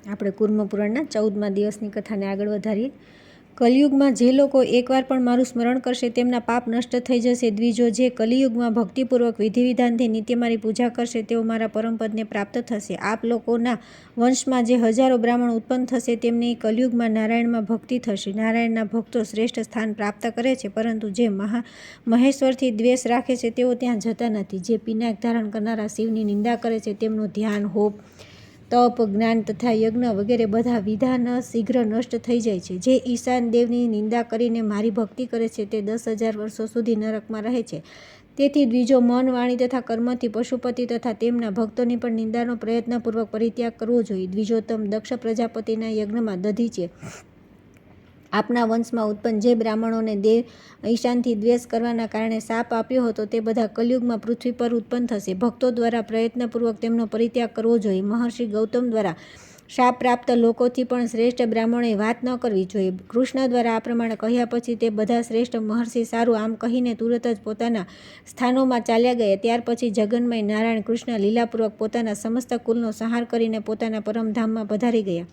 આપણે કુર્મ પુરાણના 14મા દિવસની કથાને આગળ વધારીએ. કલિયુગમાં જે લોકો એકવાર પણ મારું સ્મરણ કરશે તેમના પાપ નષ્ટ થઈ જશે. દ્વિજો, જે કલિયુગમાં ભક્તિપૂર્વક વિધિવિધાનથી નિત્ય મારી પૂજા કરશે તેઓ મારા પરમપદને પ્રાપ્ત થશે. આપ લોકોના વંશમાં જે હજારો બ્રાહ્મણ ઉત્પન્ન થશે તેમની કલિયુગમાં નારાયણમાં ભક્તિ થશે. નારાયણના ભક્તો શ્રેષ્ઠ સ્થાન પ્રાપ્ત કરે છે, પરંતુ જે મહેશ્વરથી દ્વેષ રાખે છે તેઓ ત્યાં જતા નથી. જે પિનાક ધારણ કરનારા શિવની નિંદા કરે છે તેમનું ધ્યાન, હોપ, તપ, જ્ઞાન તથા યજ્ઞ વગેરે બધા વિધાન શીઘ્ર નષ્ટ થઈ જાય છે. જે ઈશાન દેવની નિંદા કરીને મારી ભક્તિ કરે છે તે 10,000 વર્ષો સુધી નરકમાં રહે છે. તેથી દ્વિજો, મન, વાણી તથા કર્મથી પશુપતિ તથા તેમના ભક્તોની પણ નિંદાનો પ્રયત્નપૂર્વક પરિત્યાગ કરવો જોઈએ. દ્વિજોત્તમ, દક્ષ પ્રજાપતિના યજ્ઞમાં દધીચિ, આપના વંશમાં ઉત્પન્ન જે બ્રાહ્મણોને દેવ ઈશાનથી દ્વેષ કરવાના કારણે શાપ આપ્યો હતો તે બધા કલિયુગમાં પૃથ્વી પર ઉત્પન્ન થશે. ભક્તો દ્વારા પ્રયત્નપૂર્વક તેમનો પરિત્યાગ કરવો જોઈએ. મહર્ષિ ગૌતમ દ્વારા શાપ પ્રાપ્ત લોકોથી પણ શ્રેષ્ઠ બ્રાહ્મણોએ વાત ન કરવી જોઈએ. કૃષ્ણ દ્વારા આ પ્રમાણે કહ્યા પછી તે બધા શ્રેષ્ઠ મહર્ષિ સારું આમ કહીને તુરત જ પોતાના સ્થાનોમાં ચાલ્યા ગયા. ત્યાર પછી જગન્મય નારાયણ કૃષ્ણ લીલાપૂર્વક પોતાના સમસ્ત કુલનો સંહાર કરીને પોતાના પરમધામમાં પધારી ગયા.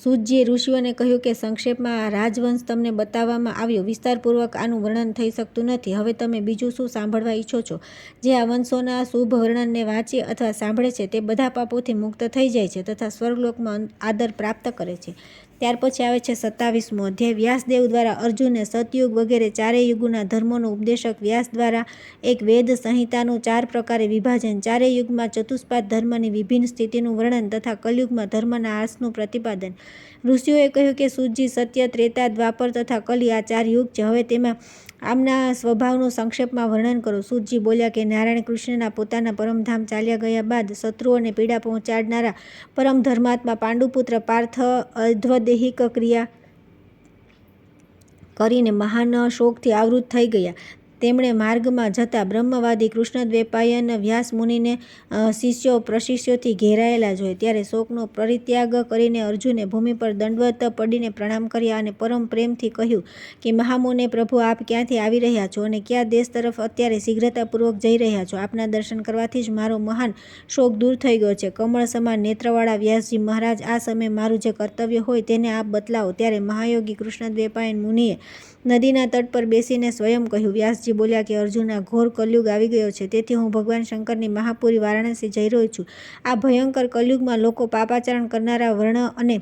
સૂતજીએ ઋષિઓને કહ્યું કે સંક્ષેપમાં આ રાજવંશ તમને બતાવવામાં આવ્યો. વિસ્તારપૂર્વક આનું વર્ણન થઈ શકતું નથી. હવે તમે બીજું શું સાંભળવા ઈચ્છો છો? જે આ વંશોના શુભ વર્ણનને વાંચે અથવા સાંભળે છે તે બધા પાપોથી મુક્ત થઈ જાય છે તથા સ્વર્ગલોકમાં આદર પ્રાપ્ત કરે છે. ત્યાર પછી આવે છે 27મો અધ્યાય. વ્યાસદેવ દ્વારા અર્જુનને સતયુગ વગેરે ચારેય યુગોના ધર્મોનો ઉપદેશક. વ્યાસ દ્વારા એક વેદ સંહિતાનું 4 પ્રકારે વિભાજન. ચારેય યુગમાં ચતુષ્પાદ ધર્મની વિભિન્ન સ્થિતિનું વર્ણન તથા કલયુગમાં ધર્મના આસનું પ્રતિપાદન. ઋષિઓએ કહ્યું કે સૂતજી, સત્ય, ત્રેતા, દ્વાપર તથા કલી આ 4 યુગ છે. હવે તેમાં આમના સ્વભાવનું સંક્ષેપમાં વર્ણન કરો. સૂતજી બોલ્યા કે નારાયણ કૃષ્ણના પોતાના પરમધામ ચાલ્યા ગયા બાદ શત્રુઓને પીડા પહોંચાડનારા પરમ ધર્માત્મા પાંડુપુત્ર પાર્થ અદ્વૈહિક ક્રિયા કરીને મહાન શોકથી આવૃત થઈ ગયા. તેમણે માર્ગમાં જતા બ્રહ્મવાદી કૃષ્ણદ્વૈપાયન વ્યાસ મુનિને શિષ્યો પ્રશિષ્યોથી ઘેરાયેલા જોઈ. ત્યારે શોકનો પરિત્યાગ કરીને અર્જુને ભૂમિ પર દંડવત પડીને પ્રણામ કર્યા અને પરમ પ્રેમથી કહ્યું કે મહામુને, પ્રભુ આપ ક્યાંથી આવી રહ્યા છો અને કયા દેશ તરફ અત્યારે શીઘ્રતાપૂર્વક જઈ રહ્યા છો? આપના દર્શન કરવાથી જ મારો મહાન શોક દૂર થઈ ગયો છે. કમળ સમાન નેત્રવાળા વ્યાસજી મહારાજ, આ સમયે મારું જે કર્તવ્ય હોય તેને આપ બતલાવો. ત્યારે મહાયોગી કૃષ્ણદ્વૈપાયન મુનિએ નદીના તટ પર બેસીને સ્વયં કહ્યું. વ્યાસજી બોલ્યા કે અર્જુન, ઘોર કલયુગ આવી ગયો છે. તેથી હું ભગવાન શંકરની મહાપુરી વારાણસી જઈ રહ્યો છું. આ ભયંકર કલયુગમાં લોકો પાપાચરણ કરનારા, વર્ણ અને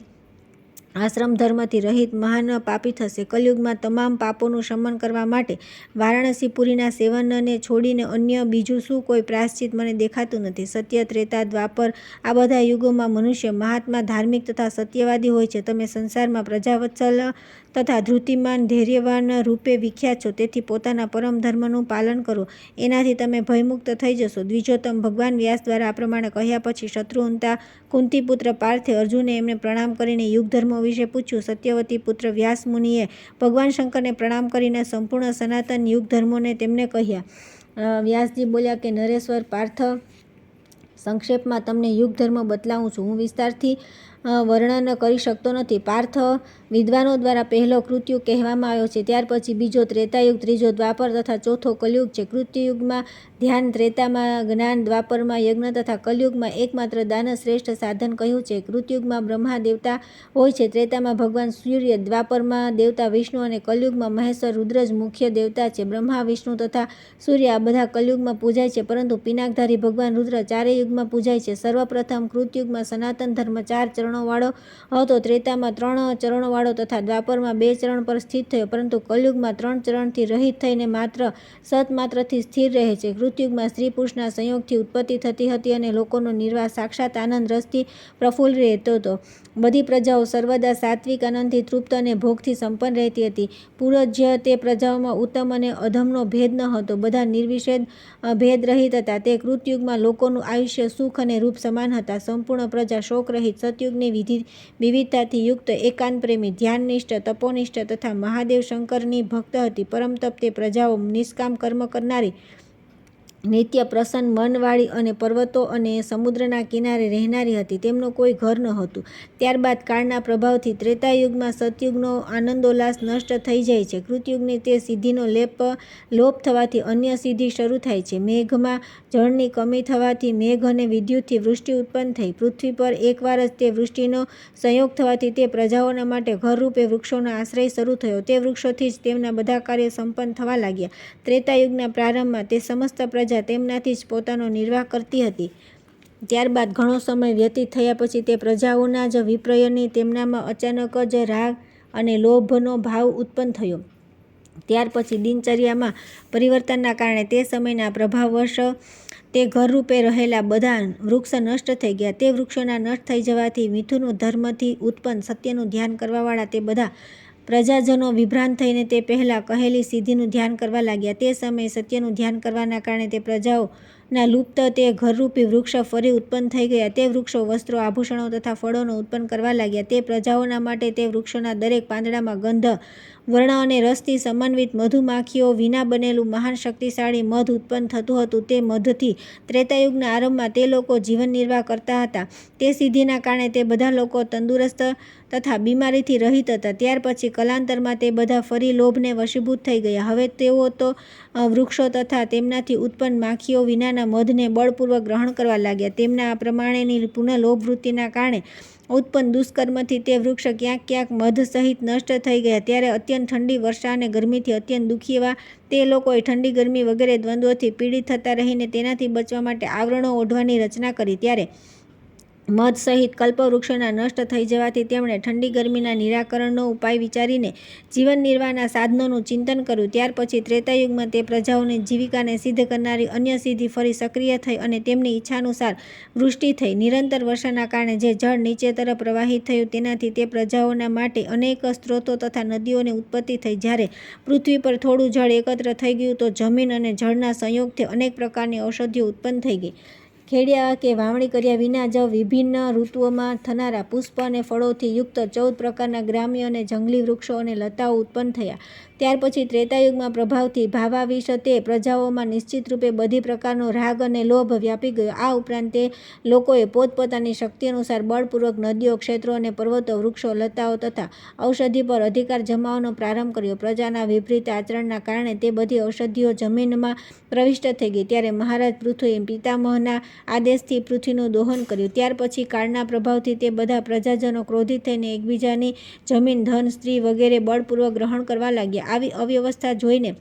આશ્રમ ધર્મથી રહિત મહાન પાપી થશે. કલયુગમાં તમામ પાપોનું શમન કરવા માટે વારાણસી પુરીના સેવનને છોડીને અન્ય બીજું શું કોઈ પ્રાયશ્ચિત મને દેખાતું નથી. સત્ય, ત્રેતા, દ્વાપર આ બધા યુગોમાં મનુષ્ય મહાત્મા, ધાર્મિક તથા સત્યવાદી હોય છે. તમે સંસારમાં પ્રજાવત્સલ તથા ધૃતિમાન, ધૈર્યવાન રૂપે વિખ્યાત છો. તેથી પોતાના પરમ ધર્મનું પાલન કરો. એનાથી તમે ભયમુક્ત થઈ જશો. દ્વિજોત્તમ, ભગવાન વ્યાસ દ્વારા આ પ્રમાણે કહ્યા પછી શત્રુહંતા કુંતીપુત્ર પાર્થે અર્જુને એમને પ્રણામ કરીને યુગ ધર્મો વિશે પૂછ્યું. સત્યવતી પુત્ર વ્યાસ મુનિએ ભગવાન શંકરને પ્રણામ કરીને સંપૂર્ણ સનાતન યુગ ધર્મોને તેમને કહ્યા. વ્યાસજી બોલ્યા કે નરેશ્વર પાર્થ, સંક્ષેપમાં તમને યુગ ધર્મ બતલાવું છું. હું વિસ્તારથી વર્ણન કરી શકતો નથી. પાર્થ, વિદ્વાનો દ્વારા પહેલો કૃતયુગ કહેવામાં આવ્યો છે. ત્યાર પછી બીજો ત્રેતાયુગ, ત્રીજો દ્વાપર તથા ચોથો કલયુગ છે. કૃતયુગમાં ધ્યાન, ત્રેતામાં જ્ઞાન, દ્વાપરમાં યજ્ઞ તથા કલયુગમાં એકમાત્ર દાન શ્રેષ્ઠ સાધન કહ્યું છે. કૃતયુગમાં બ્રહ્મા દેવતા હોય છે. ત્રેતામાં ભગવાન સૂર્ય, દ્વાપરમાં દેવતા વિષ્ણુ અને કલયુગમાં મહેશ્વર રુદ્ર જ મુખ્ય દેવતા છે. બ્રહ્મા, વિષ્ણુ તથા સૂર્ય આ બધા કલયુગમાં પૂજાય છે, પરંતુ પિનાકધારી ભગવાન રુદ્ર ચારેય યુગમાં પૂજાય છે. સર્વપ્રથમ કૃતયુગમાં સનાતન ધર્મ 4 ચરણોવાળો હતો. ત્રેતામાં 3 ચરણોવાળો તથા દ્વાપરમાં 2 ચરણ પર સ્થિત થયો, પરંતુ કલયુગમાં 3 ચરણથી રહિત થઈને માત્ર સતમાત્રથી સ્થિર રહે છે. કૃતયુગમાં સ્ત્રી પુરુષના સંયોગથી ઉત્પત્તિ થતી હતી અને લોકોનો નિર્વાહ સાક્ષાત આનંદ રસથી પ્રફુલ્લ રહેતો હતો. બધી પ્રજાઓ સર્વદા સાત્વિક આનંદથી તૃપ્ત અને ભોગથી સંપન્ન રહેતી હતી. પૂર્વજ્ય તે પ્રજાઓમાં ઉત્તમ અને અધમનો ભેદ ન હતો. બધા નિર્વિષેદ ભેદ રહિત હતા. તે કૃતયુગમાં લોકોનું આયુષ્ય, સુખ અને રૂપ સમાન હતા. સંપૂર્ણ પ્રજા શોકરહિત, સતયુગની વિવિધતાથી યુક્ત, એકાંત પ્રેમી, ધ્યાનનિષ્ઠ, તપોનિષ્ઠ તથા મહાદેવ શંકરની ભક્ત હતી. પરમ તપ તે પ્રજાઓ નિષ્કામ કર્મ કરનારી, નિત્ય પ્રસન્ન મનવાળી અને પર્વતો અને સમુદ્રના કિનારે રહેનારી હતી. તેમનું કોઈ ઘર ન હતું. ત્યારબાદ કાળના પ્રભાવથી ત્રેતાયુગમાં સતયુગનો આનંદોલ્લાસ નષ્ટ થઈ જાય છે. કૃતયુગની તે સિદ્ધિનો લોપ થવાથી અન્ય સિદ્ધિ શરૂ થાય છે. મેઘમાં જળની કમી થવાથી મેઘ અને વિદ્યુતથી વૃષ્ટિ ઉત્પન્ન થઈ. પૃથ્વી પર એકવાર જ તે વૃષ્ટિનો સંયોગ થવાથી તે પ્રજાઓના માટે ઘરરૂપે વૃક્ષોનો આશ્રય શરૂ થયો. તે વૃક્ષોથી જ તેમના બધા કાર્યો સંપન્ન થવા લાગ્યા. ત્રેતાયુગના પ્રારંભમાં તે સમસ્ત પ્રજા તેમનાથી જ પોતાનો નિર્વાહ કરતી હતી. ત્યારબાદ ઘણો સમય વ્યતીત થયા પછી તે પ્રજાઓના જ વિપ્રયની તેમનામાં અચાનક જ રાગ અને લોભનો ભાવ ઉત્પન્ન થયો. ત્યાર પછી દિનચર્યામાં પરિવર્તનના કારણે તે સમયના પ્રભાવવશ તે ઘરરૂપે રહેલા બધા વૃક્ષ નષ્ટ થઈ ગયા. તે વૃક્ષોના નષ્ટ થઈ જવાથી મિથુન ધર્મથી ઉત્પન્ન સત્યનું ધ્યાન કરવાવાળા તે બધા પ્રજાજનો વિભ્રાંત થઈને તે પહેલાં કહેલી સિદ્ધિનું ધ્યાન કરવા લાગ્યા. તે સમયે સત્યનું ધ્યાન કરવાના કારણે તે પ્રજાઓના લુપ્ત તે ઘરરૂપી વૃક્ષ ફરી ઉત્પન્ન થઈ ગયા. તે વૃક્ષો વસ્ત્રો, આભૂષણો તથા ફળોનો ઉત્પન્ન કરવા લાગ્યા. તે પ્રજાઓના માટે તે વૃક્ષોના દરેક પાંદડામાં ગંધ, વર્ણ અને રસથી સમન્વિત મધુમાખીઓ વિના બનેલું મહાન શક્તિશાળી મધ ઉત્પન્ન થતું હતું. તે મધથી ત્રેતાયુગના આરંભમાં તે લોકો જીવન નિર્વાહ કરતા હતા. તે સિદ્ધિના કારણે તે બધા લોકો તંદુરસ્ત તથા બીમારીથી રહિત હતા. ત્યાર પછી કાલાંતરમાં તે બધા ફરી લોભને વશીભૂત થઈ ગયા. હવે તેઓ તો વૃક્ષો તથા તેમનાથી ઉત્પન્ન માખીઓ વિનાના મધને બળપૂર્વક ગ્રહણ કરવા લાગ્યા. તેમના આ પ્રમાણેની પુનઃ લોભવૃત્તિના કારણે ઉત્પન્ન દુષ્કર્મથી તે વૃક્ષ ક્યાંક ક્યાંક મધ સહિત નષ્ટ થઈ ગયા. ત્યારે અત્યંત ઠંડી, વર્ષા અને ગરમીથી અત્યંત દુઃખી એવા તે લોકોએ ઠંડી, ગરમી વગેરે દ્વંદ્વોથી પીડિત થતા રહીને તેનાથી બચવા માટે આવરણો ઓઢવાની રચના કરી. ત્યારે મધ સહિત કલ્પવૃક્ષોના નષ્ટ થઈ જવાથી તેમણે ઠંડી ગરમીના નિરાકરણનો ઉપાય વિચારીને જીવન નિર્વાહના સાધનોનું ચિંતન કર્યું. ત્યાર પછી ત્રેતાયુગમાં તે પ્રજાઓની જીવિકાને સિદ્ધ કરનારી અન્ય સિદ્ધિ ફરી સક્રિય થઈ અને તેમની ઈચ્છાનુસાર વૃષ્ટિ થઈ. નિરંતર વર્ષાના કારણે જે જળ નીચે તરફ પ્રવાહિત થયું તેનાથી તે પ્રજાઓના માટે અનેક સ્ત્રોતો તથા નદીઓની ઉત્પત્તિ થઈ. જ્યારે પૃથ્વી પર થોડું જળ એકત્ર થઈ ગયું તો જમીન અને જળના સંયોગથી અનેક પ્રકારની ઔષધિઓ ઉત્પન્ન થઈ ગઈ. ખેડ્યા કે વાવણી કર્યા વિના જ વિભિન્ન ઋતુઓમાં થનારા પુષ્પ અને ફળોથી યુક્ત 14 પ્રકારના ગ્રામ્ય અને જંગલી વૃક્ષો અને લતાઓ ઉત્પન્ન થયા. ત્યાર પછી ત્રેતાયુગમાં પ્રભાવથી ભાવાવિશ તે પ્રજાઓમાં નિશ્ચિત રૂપે બધી પ્રકારનો રાગ અને લોભ વ્યાપી ગયો. આ ઉપરાંત તે લોકોએ પોતપોતાની શક્તિ અનુસાર બળપૂર્વક નદીઓ, ક્ષેત્રો અને પર્વતો, વૃક્ષો, લતાઓ તથા ઔષધિ પર અધિકાર જમાવવાનો પ્રારંભ કર્યો. પ્રજાના વિપરીત આચરણના કારણે તે બધી ઔષધિઓ જમીનમાં પ્રવિષ્ટ થઈ ગઈ. ત્યારે મહારાજ પૃથુએ પિતામહના આદેશથી પૃથ્વીનું દોહન કર્યું. ત્યાર પછી કાળના પ્રભાવથી તે બધા પ્રજાજનો ક્રોધિત થઈને એકબીજાની જમીન, ધન, સ્ત્રી વગેરે બળપૂર્વક ગ્રહણ કરવા લાગ્યા. આવી અવ્યવસ્થા જોઈને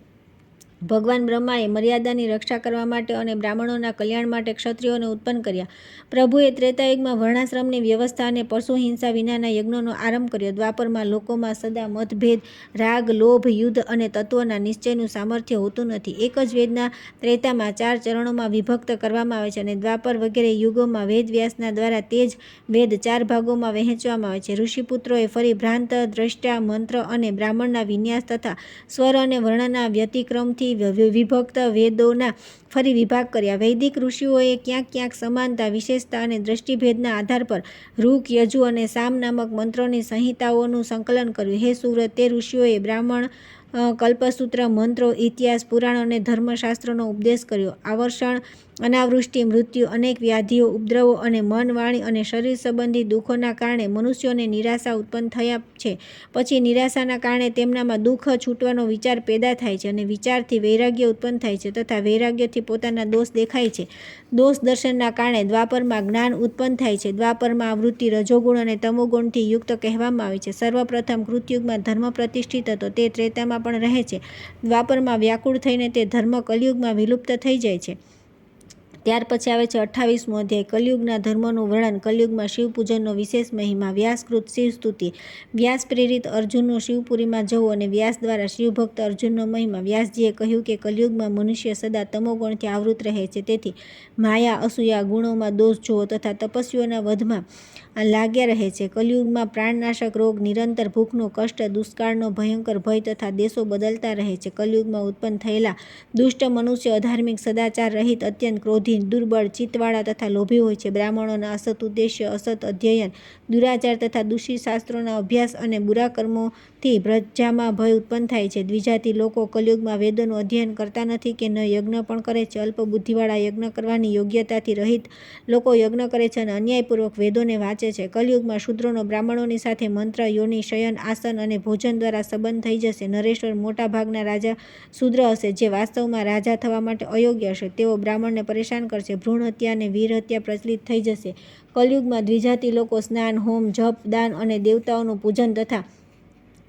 ભગવાન બ્રહ્માએ મર્યાદાની રક્ષા કરવા માટે અને બ્રાહ્મણોના કલ્યાણ માટે ક્ષત્રિયોને ઉત્પન્ન કર્યા. પ્રભુએ ત્રેતાયુગમાં વર્ણાશ્રમની વ્યવસ્થા અને પશુ હિંસા વિનાના યજ્ઞોનો આરંભ કર્યો. દ્વાપરમાં લોકોમાં સદા મતભેદ, રાગ, લોભ, યુદ્ધ અને તત્વોના નિશ્ચયનું સામર્થ્ય હોતું નથી. એક જ વેદના ત્રેતામાં 4 ચરણોમાં વિભક્ત કરવામાં આવે છે અને દ્વાપર વગેરે યુગોમાં વેદવ્યાસના દ્વારા તે જ વેદ 4 ભાગોમાં વહેંચવામાં આવે છે. ઋષિપુત્રોએ ફરી ભ્રાંત દ્રષ્ટા, મંત્ર અને બ્રાહ્મણના વિન્યાસ તથા સ્વર અને વર્ણના વ્યતિક્રમથી વિભક્ત વેદોના ફરી વિભાગ કર્યા. વૈદિક ઋષિઓએ ક્યાંક ક્યાંક સમાનતા, વિશેષતા અને દ્રષ્ટિભેદના આધાર પર ઋક, યજુ અને સામ નામક મંત્રોની સંહિતાઓનું સંકલન કર્યું. હે સુવ્રત, તે ઋષિઓએ બ્રાહ્મણ, કલ્પસૂત્ર, મંત્રો, ઇતિહાસ, પુરાણો અને ધર્મશાસ્ત્રોનો ઉપદેશ કર્યો. આવર્ષણ, અનાવૃષ્ટિ, મૃત્યુ, અનેક વ્યાધિઓ, ઉપદ્રવો અને મન, વાણી અને શરીર સંબંધી દુઃખોના કારણે મનુષ્યોને નિરાશા ઉત્પન્ન થયા છે. પછી નિરાશાના કારણે તેમનામાં દુઃખ છૂટવાનો વિચાર પેદા થાય છે અને વિચારથી વૈરાગ્ય ઉત્પન્ન થાય છે તથા વૈરાગ્યથી પોતાના દોષ દેખાય છે. દોષ દર્શનના કારણે દ્વાપરમાં જ્ઞાન ઉત્પન્ન થાય છે. દ્વાપરમાં આ વૃત્તિ રજોગુણ અને તમોગુણથી યુક્ત કહેવામાં આવે છે. સર્વપ્રથમ કૃતયુગમાં ધર્મ પ્રતિષ્ઠિત હતો, તે ત્રેતામાં પણ રહે છે. દ્વાપરમાં વ્યાકુળ થઈને તે ધર્મ કલયુગમાં વિલુપ્ત થઈ જાય છે. ત્યાર પછી આવે છે 28મો અધ્યાય, કલયુગના ધર્મોનું વર્ણન. કલયુગમાં શિવપૂજનનો વિશેષ મહિમા. વ્યાસકૃત શિવસ્તુતિ. વ્યાસ પ્રેરિત અર્જુનનું શિવપુરીમાં જવું અને વ્યાસ દ્વારા શિવભક્ત અર્જુનનો મહિમા. વ્યાસજીએ કહ્યું કે કલયુગમાં મનુષ્ય સદા તમોગુણથી આવૃત રહે છે. તેથી માયા, અસૂયા, ગુણોમાં દોષ જોવો તથા તપસ્વીઓના વધમાં લાગ્યા રહે છે. કલયુગમાં પ્રાણનાશક રોગ, નિરંતર ભૂખનું કષ્ટ, દુષ્કાળનો ભયંકર ભય તથા દેશો બદલતા રહે છે. કલયુગમાં ઉત્પન્ન થયેલા દુષ્ટ મનુષ્ય અધાર્મિક, સદાચાર રહિત, અત્યંત ક્રોધી, બુદ્ધિહીન, દુર્બળ, ચિત્તવાળા તથા લોભી હોય છે. બ્રાહ્મણોના અસત ઉદ્દેશ્ય, અસત અધ્યયન, દુરાચાર તથા દૂષિત શાસ્ત્રોના અભ્યાસ અને બુરા કર્મોથી પ્રજામાં ભય ઉત્પન્ન થાય છે. દ્વિજાતિ લોકો કલયુગમાં વેદોનું અધ્યયન કરતા નથી કે ન યજ્ઞ પણ કરે છે. અલ્પ બુદ્ધિવાળા યજ્ઞ કરવાની યોગ્યતાથી રહિત લોકો યજ્ઞ કરે છે અને અન્યાયપૂર્વક વેદોને વાંચે છે. કલયુગમાં શૂદ્રોનો બ્રાહ્મણોની સાથે મંત્ર, યોનિ, શયન, આસન અને ભોજન દ્વારા સંબંધ થઈ જશે. નરેશ્વર મોટા ભાગના રાજા શૂદ્ર હશે, જે વાસ્તવમાં રાજા થવા માટે અયોગ્ય હશે. તેઓ બ્રાહ્મણને પરેશાન કરશે. ભ્રૂણ હત્યા અને વીર હત્યા પ્રચલિત થઈ જશે. કલયુગમાં દ્વિજાતિ લોકો સ્નાન, હોમ, જપ, દાન અને દેવતાઓનું પૂજન તથા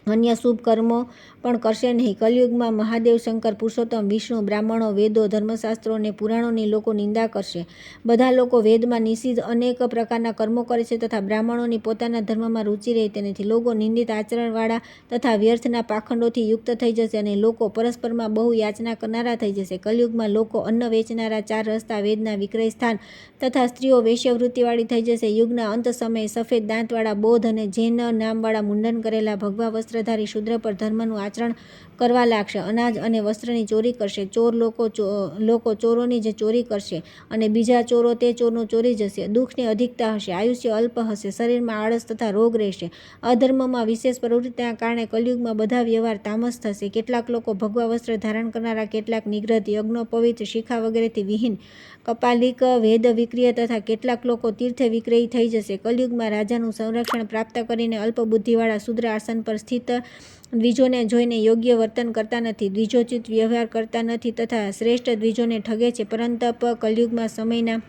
અન્ય શુભ કર્મો પણ કરશે નહીં. કલયુગમાં મહાદેવ, શંકર, પુરુષોત્તમ, વિષ્ણુ, બ્રાહ્મણો, વેદો, ધર્મશાસ્ત્રો અને પુરાણોની લોકો નિંદા કરશે. બધા લોકો વેદમાં નિષિદ્ધ અનેક પ્રકારના કર્મો કરે છે તથા બ્રાહ્મણોની પોતાના ધર્મમાં રુચિ રહેતી નથી. લોકો નિંદિત આચરણવાળા તથા વ્યર્થના પાખંડોથી યુક્ત થઈ જશે અને લોકો પરસ્પરમાં બહુ યાચના કરનારા થઈ જશે. કલયુગમાં લોકો અન્ન વેચનારા, ચાર રસ્તા, વેદના વિક્રય સ્થાન તથા સ્ત્રીઓ વેશ્યાવૃત્તિવાળી થઈ જશે. યુગના અંત સમયે સફેદ દાંતવાળા બૌદ્ધ અને જૈન નામવાળા મુંડન કરેલા ભગવા વસ્ત્રધારી શૂદ્ર પર ધર્મનું આચરણ કરવા લાગશે. અનાજ અને વસ્ત્રની ચોરી કરશે. ચોર લોકો ચોરોની જ ચોરી કરશે અને બીજા ચોરો તે ચોરનું ચોરી જશે. દુઃખની અધિકતા હશે. આયુષ્ય અલ્પ હશે. શરીરમાં આળસ તથા રોગ રહેશે. અધર્મમાં વિશેષ પ્રવૃત્તિના કારણે કલયુગમાં બધા વ્યવહાર તામસ થશે. કેટલાક લોકો ભગવા વસ્ત્ર ધારણ કરનારા, કેટલાક નિગ્રહ, યજ્ઞોપવિત, શિખા વગેરેથી વિહીન, કપાલિક, વેદ વિક્રિય તથા કેટલાક લોકો તીર્થ વિક્રયી થઈ જશે. કલયુગમાં રાજાનું સંરક્ષણ પ્રાપ્ત કરીને અલ્પ બુદ્ધિવાળા શૂદ્ર આસન પર સ્થિત દ્વિજોને જોઈને યોગ્ય વર્તન કરતા નથી, દ્વિજોચિત વ્યવહાર કરતા નથી તથા શ્રેષ્ઠ દ્વિજોને ઠગે છે. પરંતુ કલયુગમાં સમયના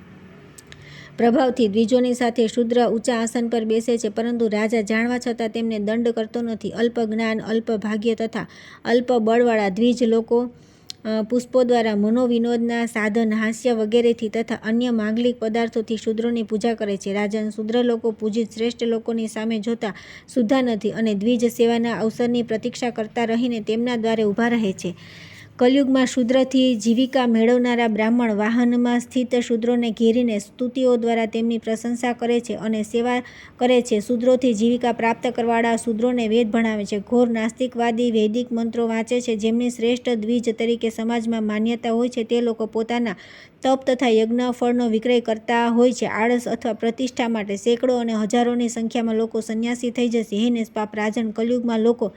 પ્રભાવથી દ્વિજોની સાથે શૂદ્ર ઊંચા આસન પર બેસે છે, પરંતુ રાજા જાણવા છતાં તેમને દંડ કરતો નથી. અલ્પ જ્ઞાન, અલ્પ ભાગ્ય તથા અલ્પ બળવાળા દ્વિજ લોકો પુષ્પો દ્વારા, મનોવિનોદના સાધન, હાસ્ય વગેરેથી તથા અન્ય માંગલિક પદાર્થોથી શૂદ્રોની પૂજા કરે છે. રાજન શૂદ્ર લોકો પૂજિત શ્રેષ્ઠ લોકોની સામે જોતા સુદ્ધા નથી અને દ્વિજ સેવાના અવસરની પ્રતીક્ષા કરતા રહીને તેમના દ્વારે ઊભા રહે છે. કલયુગમાં શૂદ્રથી જીવિકા મેળવનારા બ્રાહ્મણ વાહનમાં સ્થિત શૂદ્રોને ઘેરીને સ્તુતિઓ દ્વારા તેમની પ્રશંસા કરે છે અને સેવા કરે છે. શૂદ્રોથી જીવિકા પ્રાપ્ત કરવાવાળા શૂદ્રોને વેદ ભણાવે છે. ઘોર નાસ્તિકવાદી વૈદિક મંત્રો વાંચે છે. જેમની શ્રેષ્ઠ દ્વિજ તરીકે સમાજમાં માન્યતા હોય છે, તે લોકો પોતાના તપ તથા યજ્ઞ ફળનો વિક્રય કરતા હોય છે. આળસ અથવા પ્રતિષ્ઠા માટે સેંકડો અને હજારોની સંખ્યામાં લોકો સંન્યાસી થઈ જશે. હે નિષ્પાપ રાજન, કલયુગમાં લોકો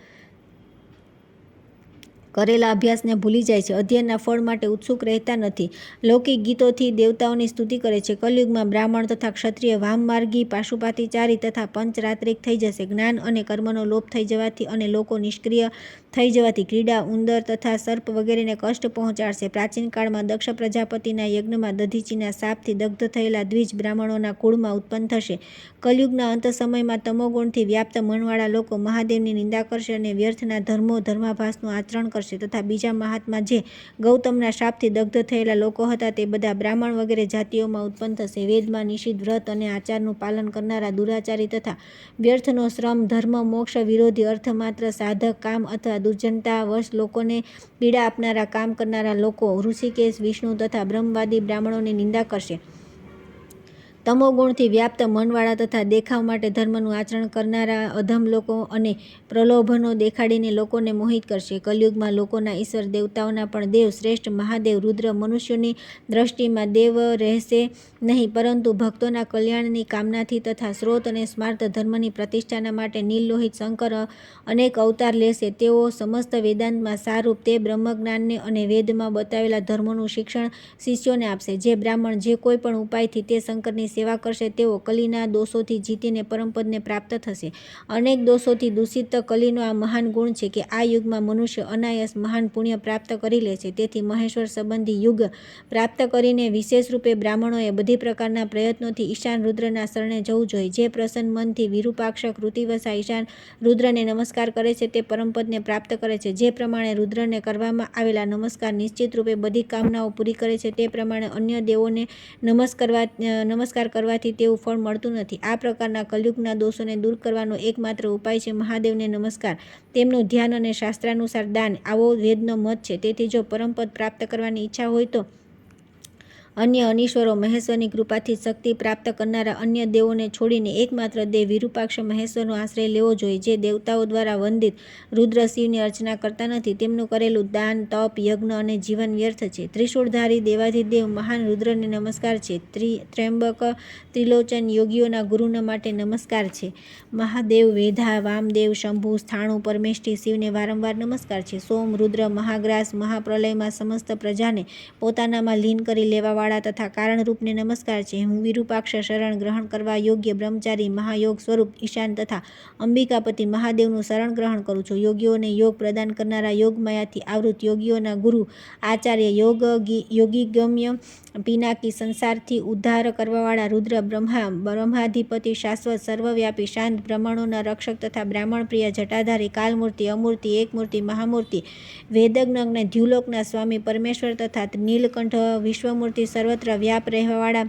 કરેલા અભ્યાસને ભૂલી જાય છે, અધ્યયનના ફળ માટે ઉત્સુક રહેતા નથી, લૌકિક ગીતોથી દેવતાઓની સ્તુતિ કરે છે. કલયુગમાં બ્રાહ્મણ તથા ક્ષત્રિય વામમાર્ગી, પાશુપાતીચારી તથા પંચરાત્રિક થઈ જશે. જ્ઞાન અને કર્મનો લોપ થઈ જવાથી અને લોકો નિષ્ક્રિય થઈ જવાથી કીડા, ઉંદર તથા સર્પ વગેરેને કષ્ટ પહોંચાડશે. પ્રાચીન કાળમાં દક્ષ પ્રજાપતિના યજ્ઞમાં દધીચીના શાપથી દગ્ધ થયેલા દ્વિજ બ્રાહ્મણોના કુળમાં ઉત્પન્ન થશે. કલયુગના અંત સમયમાં તમોગુણથી વ્યાપ્ત મનવાળા લોકો મહાદેવની નિંદા કરશે અને વ્યર્થના ધર્માભાસનું આચરણ કરશે તથા બીજા મહાત્મા જે ગૌતમના શાપથી દગ્ધ થયેલા લોકો હતા તે બધા બ્રાહ્મણ વગેરે જાતિઓમાં ઉત્પન્ન થશે. વેદમાં નિષિદ્ધ વ્રત અને આચારનું પાલન કરનારા દુરાચારી તથા વ્યર્થનો શ્રમ, ધર્મ, મોક્ષ વિરોધી, અર્થમાત્ર સાધક, કામ અથવા દુર્જનતા વશ લોકોને પીડા આપનારા કામ કરનારા લોકો ઋષિકેશ, વિષ્ણુ તથા બ્રહ્મવાદી બ્રાહ્મણોની નિંદા કરશે. તમોગુણથી વ્યાપ્ત મનવાળા તથા દેખાવ માટે ધર્મનું આચરણ કરનારા અધમ લોકો અને પ્રલોભનો દેખાડીને લોકોને મોહિત કરશે. કલયુગમાં લોકોના ઈશ્વર દેવતાઓના પણ દેવ શ્રેષ્ઠ મહાદેવ, રુદ્ર મનુષ્યોની દ્રષ્ટિમાં દેવ રહેશે નહીં, પરંતુ ભક્તોના કલ્યાણની કામનાથી તથા સ્રોત અને સ્માર્ત ધર્મની પ્રતિષ્ઠાના માટે નીલલોહિત શંકર અનેક અવતાર લેશે. તેઓ સમસ્ત વેદાંતમાં સારરૂપ તે બ્રહ્મજ્ઞાનને અને વેદમાં બતાવેલા ધર્મોનું શિક્ષણ શિષ્યોને આપશે. જે બ્રાહ્મણ જે કોઈ પણ ઉપાયથી તે શંકરની સેવા કરશે તેઓ કલીના દોષોથી જીતીને પરમપદને પ્રાપ્ત થશે. અનેક દોષોથી દૂષિત કલીનો આ મહાન ગુણ છે કે આ યુગમાં મનુષ્ય અનાયાસ મહાન પુણ્ય પ્રાપ્ત કરી લે છે. તેથી મહેશ્વર સંબંધી યુગ પ્રાપ્ત કરીને વિશેષ રૂપે બ્રાહ્મણોએ બધી પ્રકારના પ્રયત્નોથી ઈશાન રુદ્રના શરણે જવું જોઈએ. જે પ્રસન્ન મનથી વિરૂપાક્ષ કૃતિવશા ઈશાન રુદ્રને નમસ્કાર કરે છે તે પરમપદને પ્રાપ્ત કરે છે. જે પ્રમાણે રુદ્રને કરવામાં આવેલા નમસ્કાર નિશ્ચિત રૂપે બધી કામનાઓ પૂરી કરે છે, તે પ્રમાણે અન્ય દેવોને નમસ્કાર કરવાથી તેવું ફળ મળતું નથી. આ પ્રકારના કલયુગના દોષોને દૂર કરવાનો એકમાત્ર ઉપાય છે મહાદેવને નમસ્કાર, તેમનું ધ્યાન અને શાસ્ત્રાનુસાર દાન. આવો વેદનો મત છે. તેથી જો પરમપદ પ્રાપ્ત કરવાની ઈચ્છા હોય તો અન્ય અનીશ્વરો મહેશ્વરની કૃપાથી શક્તિ પ્રાપ્ત કરનારા અન્ય દેવોને છોડીને એકમાત્ર દેવ વિરૂપાક્ષ મહેશ્વરનો આશ્રય લેવો જોઈએ. જે દેવતાઓ દ્વારા વંદિત રુદ્ર શિવની અર્ચના કરતા નથી, તેમનું કરેલું દાન, તપ, યજ્ઞ અને જીવન વ્યર્થ છે. ત્રિશૂળધારી દેવાધિદેવ મહાન રુદ્રને નમસ્કાર છે. ત્ર્યંબક ત્રિલોચન યોગીઓના ગુરુના માટે નમસ્કાર છે. મહાદેવ, વેધા, વામદેવ, શંભુ, સ્થાણુ, પરમેષ્ઠી શિવને વારંવાર નમસ્કાર છે. સોમ, રુદ્ર, મહાગ્રાસ, મહાપ્રલયમાં સમસ્ત પ્રજાને પોતાનામાં લીન કરી લેવાવાળા તથા કારણરૂપને નમસ્કાર છે. હું વિરૂપાક્ષ શરણ ગ્રહણ કરવા યોગ્ય બ્રહ્મચારી મહાયોગ સ્વરૂપ ઈશાન તથા અંબિકાપતિ મહાદેવનું શરણ ગ્રહણ કરું છું. યોગીઓને યોગ પ્રદાન કરનારા, યોગમાયાથી આવૃત, યોગીઓના ગુરુ આચાર્ય, યોગીગમ્ય પિનાકી, સંસારથી ઉદ્ધાર કરવાવાળા રુદ્ર, બ્રહ્માધિપતિ, શાશ્વત, સર્વવ્યાપી, શાંત, બ્રાહ્મણોના રક્ષક તથા બ્રાહ્મણ પ્રિય, જટાધારી, કાલમૂર્તિ, અમૂર્તિ, એકમૂર્તિ, મહામૂર્તિ, વેદજ્ઞ, દ્યુલોકના સ્વામી પરમેશ્વર તથા નીલકંઠ, વિશ્વમૂર્તિ, સર્વત્ર વ્યાપ રહેવાવાળા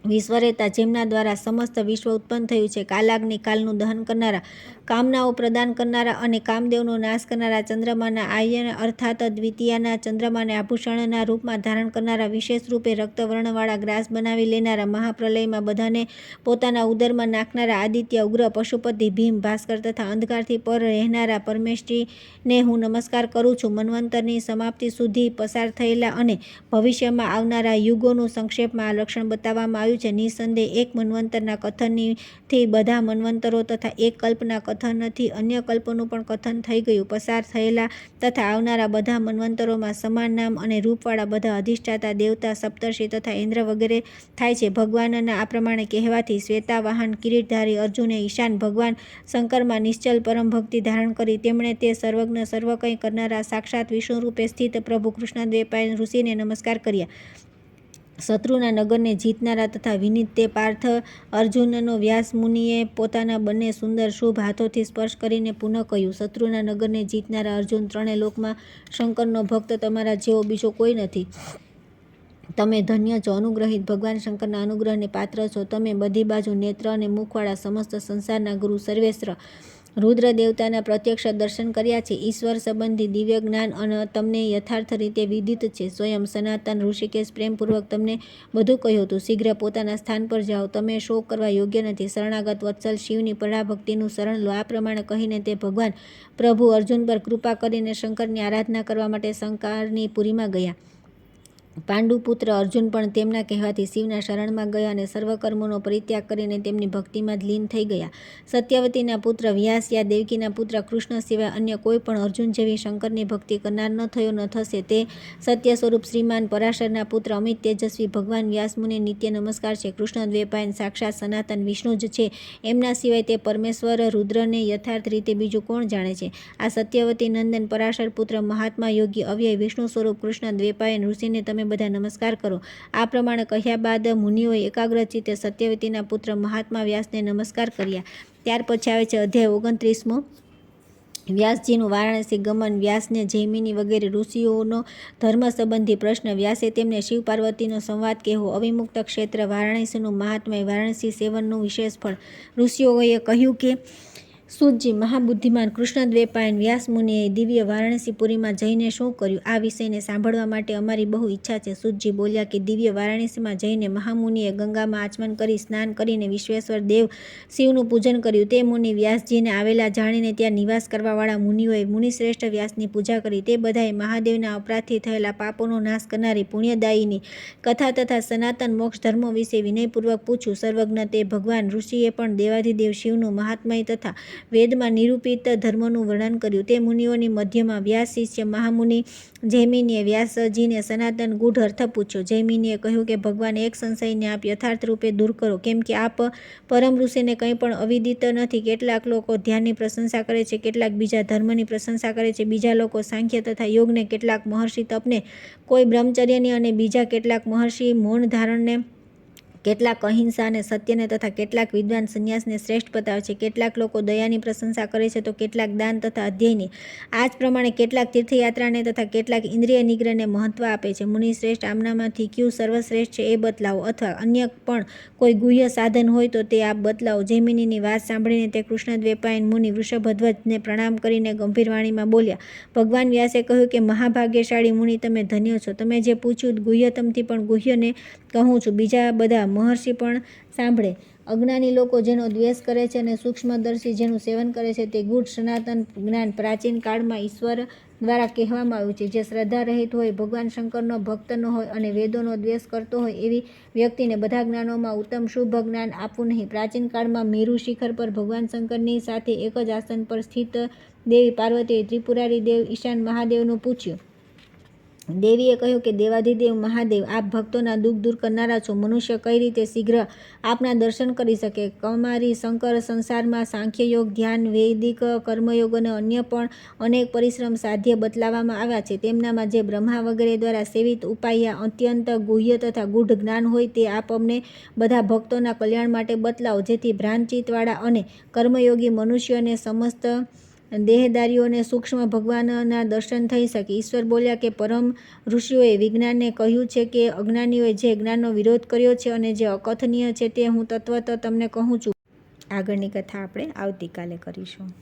વિશ્વરેતા, જેમના દ્વારા સમસ્ત વિશ્વ ઉત્પન્ન થયું છે. કાલાગ્નિ, કાલનું દહન કરનારા, કામનાઓ પ્રદાન કરનારા અને કામદેવનો નાશ કરનારા, ચંદ્રમાના આયન અર્થાત દ્વિતીયાના ચંદ્રમાને આભૂષણના રૂપમાં ધારણ કરનારા, વિશેષ રૂપે રક્તવર્ણવાળા ગ્રાસ બનાવી લેનારા, મહાપ્રલયમાં બધાને પોતાના ઉદરમાં નાખનારા, આદિત્ય, ઉગ્ર, પશુપતિ, ભીમ, ભાસ્કર તથા અંધકારથી પર રહેનારા પરમેષ્ઠીને હું નમસ્કાર કરું છું. મન્વંતરની સમાપ્તિ સુધી પસાર થયેલા અને ભવિષ્યમાં આવનારા યુગોનું સંક્ષેપમાં આ લક્ષણ બતાવવામાં આવ્યું છે. નિઃસંદેહ એક મન્વંતરના કથનથી બધા મન્વંતરો તથા એક કલ્પના કથનથી અન્ય કલ્પોનું પણ કથન થઈ ગયું. પસાર થયેલા તથા આવનારા બધા મન્વંતરોમાં સમાન નામ અને રૂપવાળા બધા અધિષ્ઠાતા દેવતા, સપ્તર્ષિ તથા ઇન્દ્ર વગેરે થાય છે. ભગવાનના આ પ્રમાણે કહેવાથી શ્વેતાવાહન કિરીટધારી અર્જુને ઈશાન ભગવાન શંકરમાં નિશ્ચલ પરમ ભક્તિ ધારણ કરી. તેમણે તે સર્વજ્ઞ, સર્વ કંઈ કરનારા સાક્ષાત વિષ્ણુ રૂપે સ્થિત પ્રભુ કૃષ્ણદ્વૈપાયન ઋષિને નમસ્કાર કર્યા. શત્રુના નગરને જીતનારા તથા વિનીત તે પાર્થ અર્જુનનો વ્યાસ મુનિએ પોતાના બંને સુંદર શુભ હાથોથી સ્પર્શ કરીને પુનઃ કહ્યું. શત્રુના નગરને જીતનારા અર્જુન, ત્રણે લોકમાં શંકરનો ભક્ત તમારા જેવો બીજો કોઈ નથી. તમે ધન્ય છો, અનુગ્રહિત, ભગવાન શંકરના અનુગ્રહને પાત્ર છો. તમે બધી બાજુ નેત્ર અને મુખવાળા સમસ્ત સંસારના ગુરુ, સર્વેશ્વર રુદ્ર દેવતાના પ્રત્યક્ષ દર્શન કર્યા છે. ઈશ્વર સંબંધી દિવ્ય જ્ઞાન અને તમને યથાર્થ રીતે વિદિત છે. સ્વયં સનાતન ઋષિકેશ પ્રેમપૂર્વક તમને બધું કહ્યું હતું. શીઘ્ર પોતાના સ્થાન પર જાઓ, તમે શોક કરવા યોગ્ય નથી. શરણાગત વત્સલ શિવની પરાભક્તિનું શરણ લો. આ પ્રમાણે કહીને તે ભગવાન પ્રભુ અર્જુન પર કૃપા કરીને શંકરની આરાધના કરવા માટે શંકરની પુરીમાં ગયા. પાંડુપુત્ર અર્જુન પણ તેમના કહેવાથી શિવના શરણમાં ગયા અને સર્વ કર્મોનો પરિત્યાગ કરીને તેમની ભક્તિમાં જ લીન થઈ ગયા. સત્યવતીના પુત્ર વ્યાસ યા દેવકીના પુત્ર કૃષ્ણ સિવાય અન્ય કોઈ પણ અર્જુન જેવી શંકરની ભક્તિ કરનાર ન થયો ન થશે. તે સત્ય સ્વરૂપ શ્રીમાન પરાશરના પુત્ર અમિત તેજસ્વી ભગવાન વ્યાસમુનિ નિત્ય નમસ્કાર છે. કૃષ્ણ દ્વૈપાયન સાક્ષાત સનાતન વિષ્ણુ જ છે. એમના સિવાય તે પરમેશ્વર રુદ્રને યથાર્થ રીતે બીજું કોણ જાણે છે? આ સત્યવતી નંદન પરાશર પુત્ર મહાત્મા યોગી અવ્યય વિષ્ણુ સ્વરૂપ કૃષ્ણ દ્વૈપાયન ઋષિને તમે બધા નમસ્કાર કરો. આ પ્રમાણે કહ્યા બાદ મુનિઓએ એકાગ્રચિત્તે સત્યવતીના પુત્ર મહાત્મા વ્યાસને નમસ્કાર કર્યા. ત્યાર પછી આવે છે અધ્યાય 29મો. વ્યાસજીનું વારાણસી ગમન. વ્યાસને જૈમિની વગેરે ઋષિઓનો ધર્મ સંબંધી પ્રશ્ન. વ્યાસે તેમને શિવ પાર્વતીનો સંવાદ કહેવો. અવિમુક્ત ક્ષેત્ર. વારાણસીનું મહાત્મય. વારાણસી સેવનનું વિશેષ ફળ. ઋષિઓએ કહ્યું કે સૂતજી, મહાબુદ્ધિમાન કૃષ્ણ દ્વૈપાયન વ્યાસ મુનિએ દિવ્ય વારાણસીપુરીમાં જઈને શું કર્યું? આ વિષયને સાંભળવા માટે અમારી બહુ ઈચ્છા છે. સૂતજી બોલ્યા કે દિવ્ય વારાણસીમાં જઈને મહામુનિએ ગંગામાં આચમન કરી સ્નાન કરીને વિશ્વેશ્વર દેવ શિવનું પૂજન કર્યું. તે મુનિ વ્યાસજીને આવેલા જાણીને ત્યાં નિવાસ કરવાવાળા મુનિઓએ મુનિશ્રેષ્ઠ વ્યાસની પૂજા કરી. તે બધાએ મહાદેવના અપરાધથી થયેલા પાપોનો નાશ કરનારી પુણ્યદાયીની કથા તથા સનાતન મોક્ષ ધર્મો વિશે વિનયપૂર્વક પૂછ્યું. સર્વજ્ઞ તે ભગવાન ઋષિએ પણ દેવાધિદેવ શિવનું મહાત્મય તથા વેદમાં નિરૂપિત ધર્મનું વર્ણન કર્યું. તે મુનિઓની મધ્યમાં વ્યાસ શિષ્ય મહામુનિ જૈમિનીએ વ્યાસજીને સનાતન ગૂઢ અર્થ પૂછ્યો. જૈમિનીએ કહ્યું કે ભગવાન, એક સંશયને આપ યથાર્થ રૂપે દૂર કરો, કેમ કે આપ પરમ ઋષિને કંઈ પણ અવિદિત નથી. કેટલાક લોકો ધ્યાનની પ્રશંસા કરે છે, કેટલાક બીજા ધર્મની પ્રશંસા કરે છે, બીજા લોકો સાંખ્ય તથા યોગને, કેટલાક મહર્ષિ તપને, કોઈ બ્રહ્મચર્યની અને બીજા કેટલાક મહર્ષિ મૌન ધારણને, કેટલાક અહિંસા અને સત્યને તથા કેટલાક વિદ્વાન સંન્યાસને શ્રેષ્ઠ બતાવે છે. કેટલાક લોકો દયાની પ્રશંસા કરે છે તો કેટલાક દાન તથા અધ્યયની. આ જ પ્રમાણે કેટલાક તીર્થયાત્રાને તથા કેટલાક ઇન્દ્રિય નિગ્રહને મહત્વ આપે છે. મુનિ શ્રેષ્ઠ આમનામાંથી ક્યુ સર્વશ્રેષ્ઠ છે એ બતલાવો, અથવા અન્ય પણ કોઈ ગુહ્ય સાધન હોય તો તે આપ બતલાવો. જૈમિનીની વાત સાંભળીને તે કૃષ્ણદ્વૈપાયન મુનિ વૃષભધ્વજને પ્રણામ કરીને ગંભીર વાણીમાં બોલ્યા. ભગવાન વ્યાસે કહ્યું કે મહાભાગ્યશાળી મુનિ, તમે ધન્ય છો. તમે જે પૂછ્યું ગુહ્યતમથી પણ ગુહ્યને કહું છું. બીજા બધા મહર્ષિ પણ સાંભળે. અજ્ઞાની લોકો જેનો દ્વેષ કરે છે અને સૂક્ષ્મદર્શી જેનું સેવન કરે છે તે ગૂઢ સનાતન જ્ઞાન પ્રાચીન કાળમાં ઈશ્વર દ્વારા કહેવામાં આવ્યું છે. જે શ્રદ્ધા રહિત હોય, ભગવાન શંકરનો ભક્ત ન હોય અને વેદોનો દ્વેષ કરતો હોય એવી વ્યક્તિને બધા જ્ઞાનોમાં ઉત્તમ શુભ જ્ઞાન આપવું નહીં. પ્રાચીન કાળમાં મેરુ શિખર પર ભગવાન શંકરની સાથે એક જ આસન પર સ્થિત દેવી પાર્વતીએ ત્રિપુરારી દેવ ઈશાન મહાદેવનું પૂછ્યું. દેવીએ કહ્યું કે દેવાધિદેવ મહાદેવ, આપ ભક્તોના દુઃખ દૂર કરનારા છો. મનુષ્ય કઈ રીતે શીઘ્ર આપના દર્શન કરી શકે? કમારી શંકર સંસારમાં સાંખ્યયોગ, ધ્યાન, વૈદિક કર્મયોગ અને અન્ય પણ અનેક પરિશ્રમ સાધ્ય બતલાવવામાં આવ્યા છે. તેમનામાં જે બ્રહ્મા વગેરે દ્વારા સેવિત ઉપાય અત્યંત ગુહ્ય તથા ગૂઢ જ્ઞાન હોય તે આપ અમને બધા ભક્તોના કલ્યાણ માટે બતલાવો, જેથી ભ્રાંતચિત્તવાળા અને કર્મયોગી મનુષ્યોને સમસ્ત દેહધારીઓને સૂક્ષ્મ ભગવાનના દર્શન થઈ શકે. ઈશ્વર બોલ્યા કે પરમ ઋષિઓએ વિજ્ઞાનને કહ્યું છે કે અજ્ઞાનીઓએ જે જ્ઞાનનો વિરોધ કર્યો છે અને જે અકથનીય છે તે હું તત્વત તમને કહું છું. આગળની કથા આપણે આવતીકાલે કરીશું.